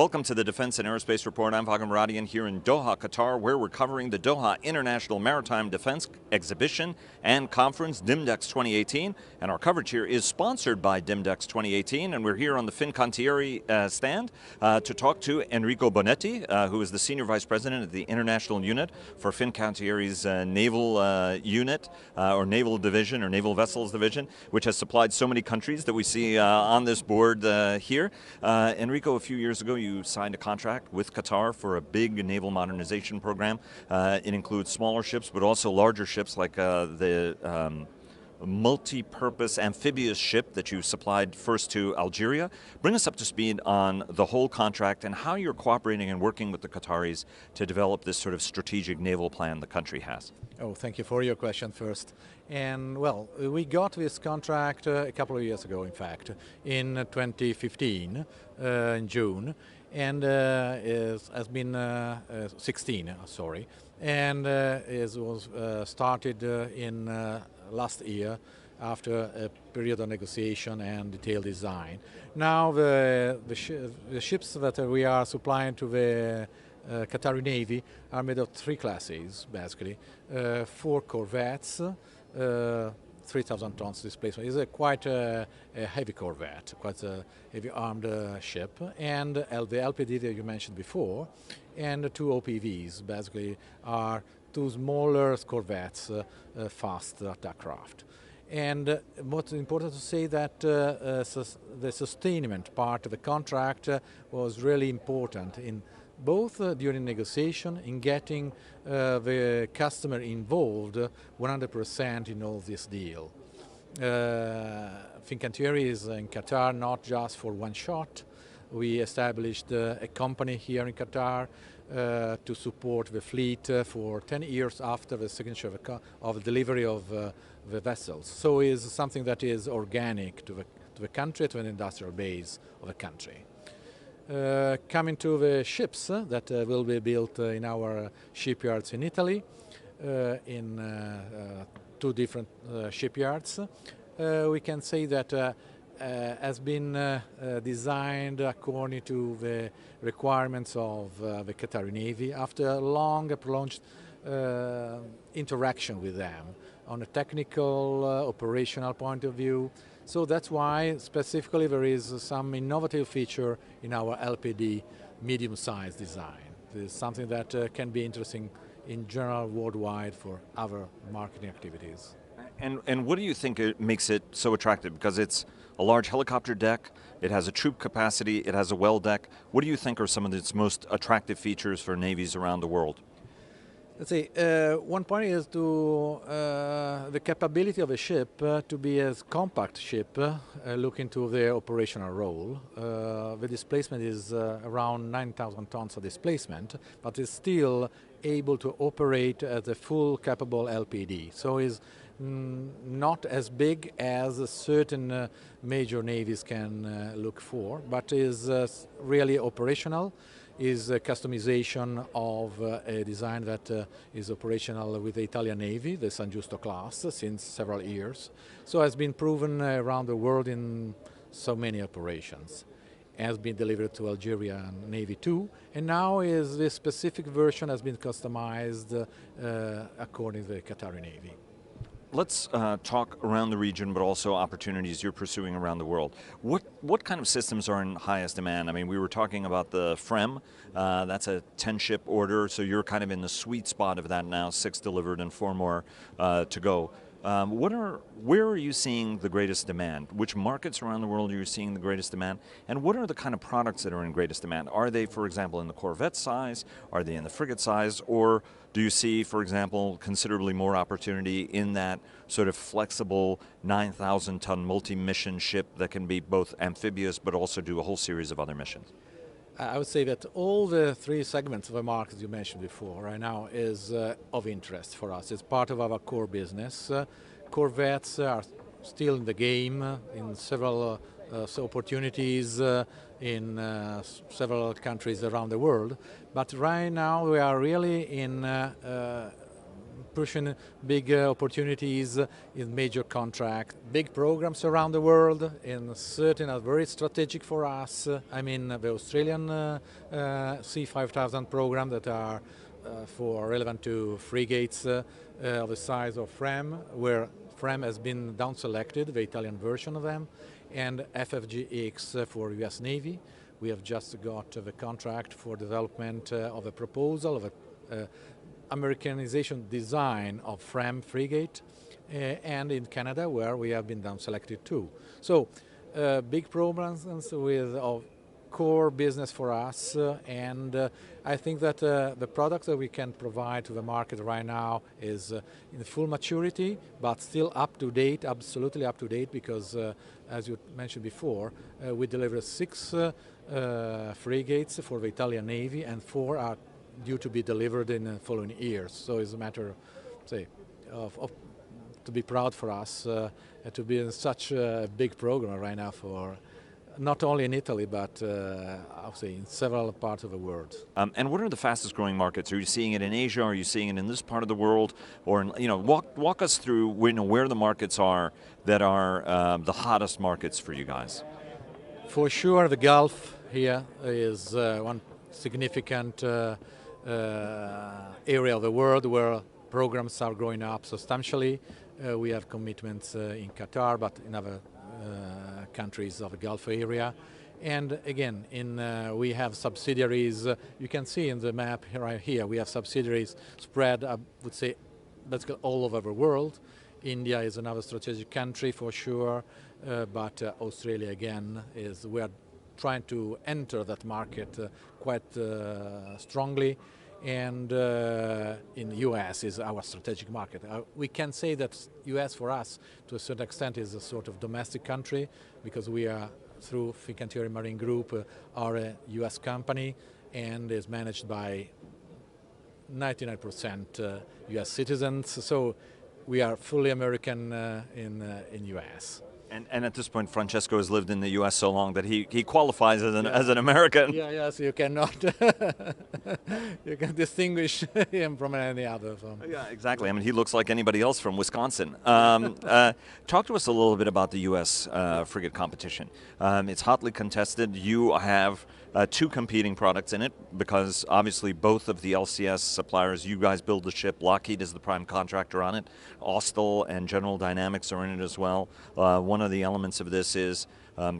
Welcome to the Defense and Aerospace Report. I'm Vagan Muradian here in Doha, Qatar, where we're covering the Doha International Maritime Defense Exhibition and Conference, DIMDEX 2018. And our coverage here is sponsored by DIMDEX 2018. And we're here on the Fincantieri stand to talk to Enrico Bonetti, who is the Senior Vice President of the International Unit for Fincantieri's Naval Unit, or Naval Division, or Naval Vessels Division, which has supplied so many countries that we see on this board here. Enrico, a few years ago, you signed a contract with Qatar for a big naval modernization program. It includes smaller ships, but also larger ships like the multi-purpose amphibious ship that you supplied first to Algeria. Bring us up to speed on the whole contract and how you're cooperating and working with the Qataris to develop this sort of strategic naval plan the country has. Oh, thank you for your question first. And well, we got this contract a couple of years ago, in fact, in 2015, in June, and has been 16, sorry, and it was started in last year after a period of negotiation and detailed design. Now the ships that we are supplying to the Qatari Navy are made of three classes, basically. 4 corvettes, 3,000 tons displacement. It's quite a heavy corvette, quite a heavy armed ship, and the LPD that you mentioned before, and 2 OPVs, basically, are 2 smaller corvettes, fast aircraft. And what's important to say that the sustainment part of the contract was really important in both during negotiation in getting the customer involved 100% in all this deal. Fincantieri is in Qatar not just for one shot. We established a company here in Qatar to support the fleet for 10 years after the signature of delivery of the vessels. So it's something that is organic to the country, to an industrial base of the country. Coming to the ships that will be built in our shipyards in Italy, in 2 different shipyards, we can say that has been designed according to the requirements of the Qatari Navy after a long, prolonged interaction with them on a technical, operational point of view. So that's why specifically there is some innovative feature in our LPD medium-sized design. This is something that can be interesting in general worldwide for other marketing activities. And what do you think makes it so attractive? Because it's a large helicopter deck, it has a troop capacity, it has a well deck. What do you think are some of its most attractive features for navies around the world? Let's say one point is to the capability of a ship to be a compact ship, looking to the operational role. The displacement is around 9,000 tons of displacement, but is still able to operate as a full capable LPD. So is not as big as certain major navies can look for, but is really operational. Is a customization of a design that is operational with the Italian Navy, the San Giusto class, since several years. So has been proven around the world in so many operations. Has been delivered to Algerian Navy too, and now is this specific version has been customized according to the Qatari Navy. Let's talk around the region, but also opportunities you're pursuing around the world. What kind of systems are in highest demand? I mean, we were talking about the FREM. That's a 10-ship order, so you're kind of in the sweet spot of that now. 6 delivered and 4 more to go. Where are you seeing the greatest demand? Which markets around the world are you seeing the greatest demand? And what are the kind of products that are in greatest demand? Are they, for example, in the corvette size? Are they in the frigate size? Or do you see, for example, considerably more opportunity in that sort of flexible 9,000-ton multi-mission ship that can be both amphibious but also do a whole series of other missions? I would say that all the 3 segments of the market you mentioned before right now is of interest for us. It's part of our core business. Corvettes are still in the game in several opportunities in several countries around the world. But right now we are really in pushing big opportunities in major contracts, big programs around the world, and certain are very strategic for us. I mean, the Australian C5000 program that are relevant to frigates of the size of FREM, where FREM has been down selected, the Italian version of them, and FFGX for US Navy. We have just got the contract for development of a proposal of a Americanization design of FREM frigate, and in Canada, where we have been down selected too. So big programs with core business for us, and I think that the products that we can provide to the market right now is in full maturity, but still up to date, absolutely up to date, because as you mentioned before, we delivered 6 frigates for the Italian Navy, and 4 are due to be delivered in the following years. So it's a matter, say, of to be proud for us to be in such a big program right now for not only in Italy, but I'll say in several parts of the world. And what are the fastest growing markets? Are you seeing it in Asia? Are you seeing it in this part of the world? Or walk us through where the markets are that are the hottest markets for you guys. For sure, the Gulf here is one significant area of the world where programs are growing up substantially. We have commitments in Qatar, but in other countries of the Gulf area. And again, we have subsidiaries. You can see in the map right here, we have subsidiaries spread, I would say, basically all over the world. India is another strategic country for sure, but Australia again we are trying to enter that market quite strongly. And in the US is our strategic market. We can say that US for us, to a certain extent, is a sort of domestic country, because we are, through Fincantieri Marine Group, are a US company and is managed by 99% US citizens. So we are fully American in US. And at this point, Francesco has lived in the U.S. so long that he qualifies as an American. Yeah, yes, you cannot. You can distinguish him from any other. So. Yeah, exactly. I mean, he looks like anybody else from Wisconsin. Talk to us a little bit about the U.S. Frigate competition. It's hotly contested. You have 2 competing products in it, because obviously both of the LCS suppliers, you guys build the ship. Lockheed is the prime contractor on it. Austal and General Dynamics are in it as well. One of the elements of this is,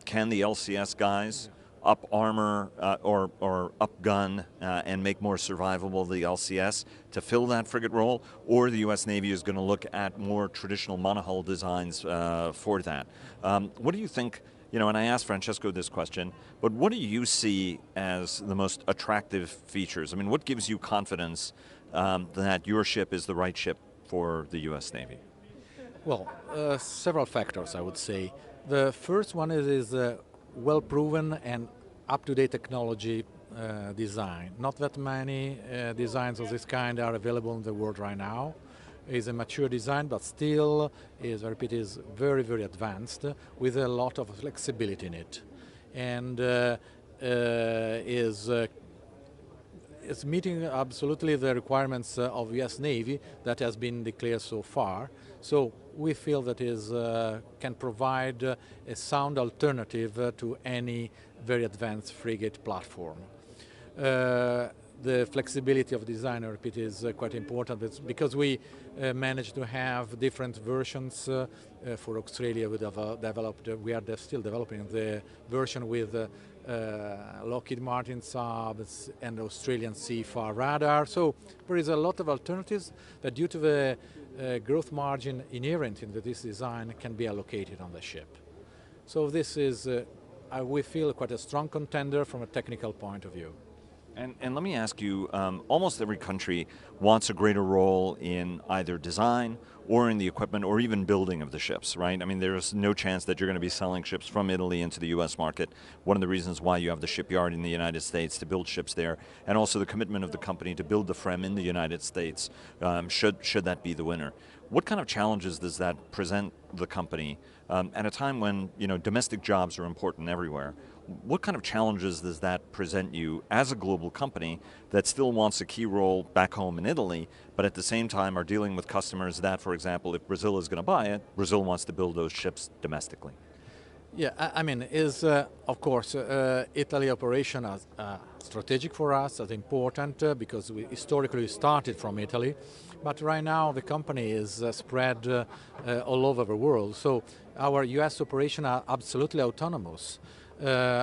can the LCS guys up armor or up gun and make more survivable the LCS to fill that frigate role, or the U.S. Navy is going to look at more traditional monohull designs for that. What do you think? And I asked Francesco this question, but what do you see as the most attractive features? I mean, what gives you confidence that your ship is the right ship for the U.S. Navy? Well, several factors, I would say. The first one is well-proven and up-to-date technology design. Not that many designs of this kind are available in the world right now. It's a mature design, but still is very, very advanced, with a lot of flexibility in it, and is meeting absolutely the requirements of US Navy that has been declared so far. So we feel that can provide a sound alternative to any very advanced frigate platform. The flexibility of design, I repeat, is quite important. It's because we managed to have different versions for Australia. We are still developing the version with Lockheed Martin subs and Australian CFAR radar. So there is a lot of alternatives that, due to the growth margin inherent in this design, can be allocated on the ship. So this is, we feel, quite a strong contender from a technical point of view. And let me ask you, almost every country wants a greater role in either design or in the equipment or even building of the ships, right? I mean, there's no chance that you're going to be selling ships from Italy into the U.S. market. One of the reasons why you have the shipyard in the United States to build ships there, and also the commitment of the company to build the FREM in the United States, should that be the winner. What kind of challenges does that present the company at a time when domestic jobs are important everywhere? what kind of challenges does that present you as a global company that still wants a key role back home in Italy, but at the same time are dealing with customers that, for example, if Brazil is going to buy it, Brazil wants to build those ships domestically? Yeah, I mean, is of course Italy operation as strategic for us, as important because we historically started from Italy, but right now the company is spread all over the world. So our U.S. operation are absolutely autonomous.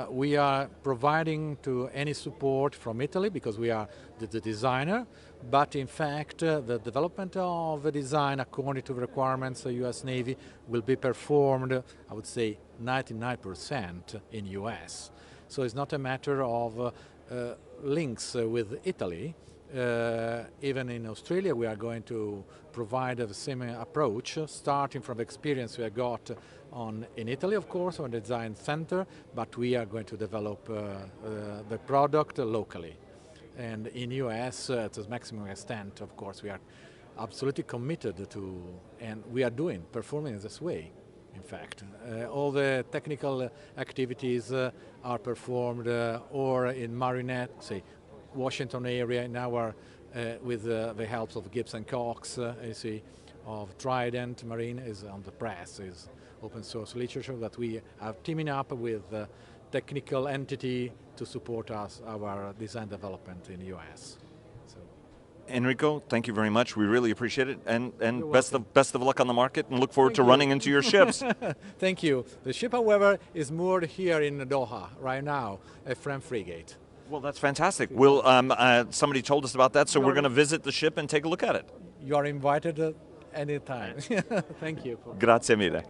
We are providing to any support from Italy because we are the designer, but in fact the development of the design according to the requirements of U.S. Navy will be performed, I would say, 99% in US. So it's not a matter of links with Italy. Even in Australia we are going to provide the same approach, starting from the experience we got in Italy, of course, on the design center, but we are going to develop the product locally. And in US, to the maximum extent, of course, we are absolutely committed to, and we are performing in this way. In fact, all the technical activities are performed or in Marinette, say, Washington area, now with the help of Gibbs and Cox, you see, of Trident Marine is on the press, is open source literature that we are teaming up with technical entity to support us, our design development in the US. So. Enrico, thank you very much. We really appreciate it, and best of luck on the market, and look forward to running into your ships. Thank you. The ship, however, is moored here in Doha right now, a Frigate. Well, that's fantastic. We'll, somebody told us about that, so we're going to visit the ship and take a look at it. You are invited anytime. Thank you. Grazie mille.